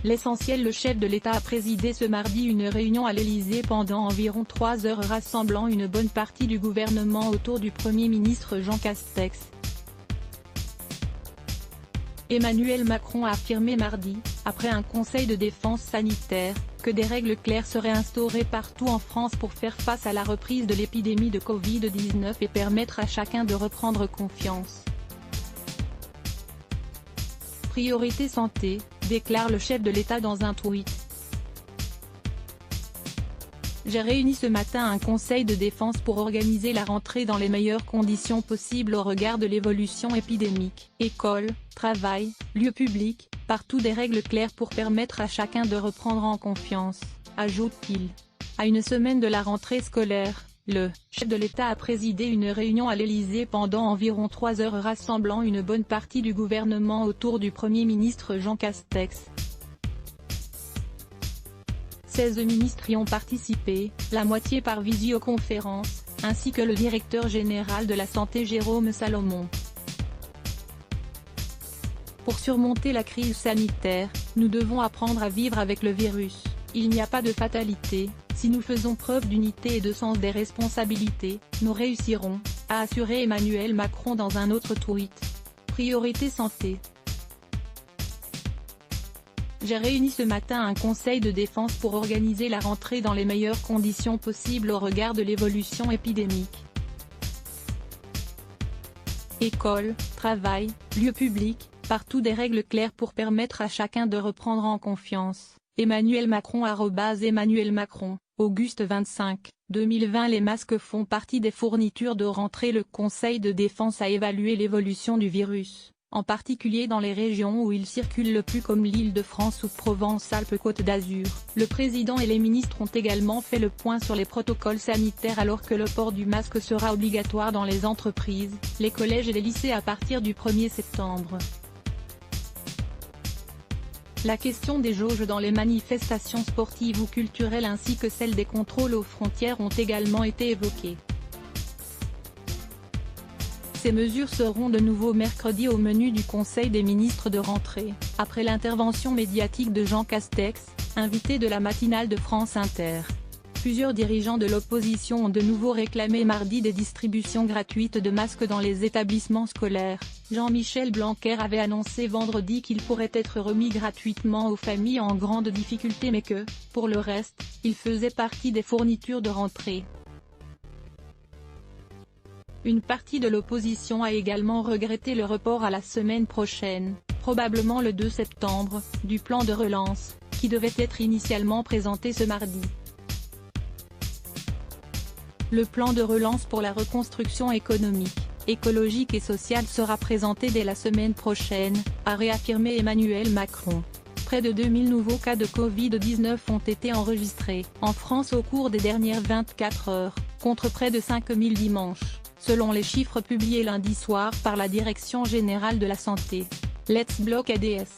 L'essentiel, le chef de l'État a présidé ce mardi une réunion à l'Élysée pendant environ 3 heures rassemblant une bonne partie du gouvernement autour du Premier ministre Jean Castex. Emmanuel Macron a affirmé mardi, après un conseil de défense sanitaire, que des règles claires seraient instaurées partout en France pour faire face à la reprise de l'épidémie de Covid-19 et permettre à chacun de reprendre confiance. Priorité santé, déclare le chef de l'État dans un tweet. J'ai réuni ce matin un conseil de défense pour organiser la rentrée dans les meilleures conditions possibles au regard de l'évolution épidémique. École, travail, lieux publics, partout des règles claires pour permettre à chacun de reprendre en confiance, ajoute-t-il. À une semaine de la rentrée scolaire, le chef de l'État a présidé une réunion à l'Élysée pendant environ 3 heures rassemblant une bonne partie du gouvernement autour du Premier ministre Jean Castex. 16 ministres y ont participé, la moitié par visioconférence, ainsi que le directeur général de la Santé Jérôme Salomon. Pour surmonter la crise sanitaire, nous devons apprendre à vivre avec le virus. Il n'y a pas de fatalité, si nous faisons preuve d'unité et de sens des responsabilités, nous réussirons, a assuré Emmanuel Macron dans un autre tweet. Priorité santé. J'ai réuni ce matin un conseil de défense pour organiser la rentrée dans les meilleures conditions possibles au regard de l'évolution épidémique. École, travail, lieux publics, partout des règles claires pour permettre à chacun de reprendre en confiance. Emmanuel Macron @Emmanuel Macron, Auguste 25, 2020. Les masques font partie des fournitures de rentrée. Le Conseil de défense a évalué l'évolution du virus, en particulier dans les régions où il circule le plus comme l'Île-de-France ou Provence-Alpes-Côte d'Azur. Le président et les ministres ont également fait le point sur les protocoles sanitaires alors que le port du masque sera obligatoire dans les entreprises, les collèges et les lycées à partir du 1er septembre. La question des jauges dans les manifestations sportives ou culturelles ainsi que celle des contrôles aux frontières ont également été évoquées. Ces mesures seront de nouveau mercredi au menu du Conseil des ministres de rentrée, après l'intervention médiatique de Jean Castex, invité de la matinale de France Inter. Plusieurs dirigeants de l'opposition ont de nouveau réclamé mardi des distributions gratuites de masques dans les établissements scolaires. Jean-Michel Blanquer avait annoncé vendredi qu'il pourrait être remis gratuitement aux familles en grande difficulté mais que, pour le reste, il faisait partie des fournitures de rentrée. Une partie de l'opposition a également regretté le report à la semaine prochaine, probablement le 2 septembre, du plan de relance, qui devait être initialement présenté ce mardi. Le plan de relance pour la reconstruction économique, écologique et sociale sera présenté dès la semaine prochaine, a réaffirmé Emmanuel Macron. Près de 2000 nouveaux cas de Covid-19 ont été enregistrés en France au cours des dernières 24 heures, contre près de 5000 dimanche, selon les chiffres publiés lundi soir par la Direction générale de la santé. Let's Block ADS.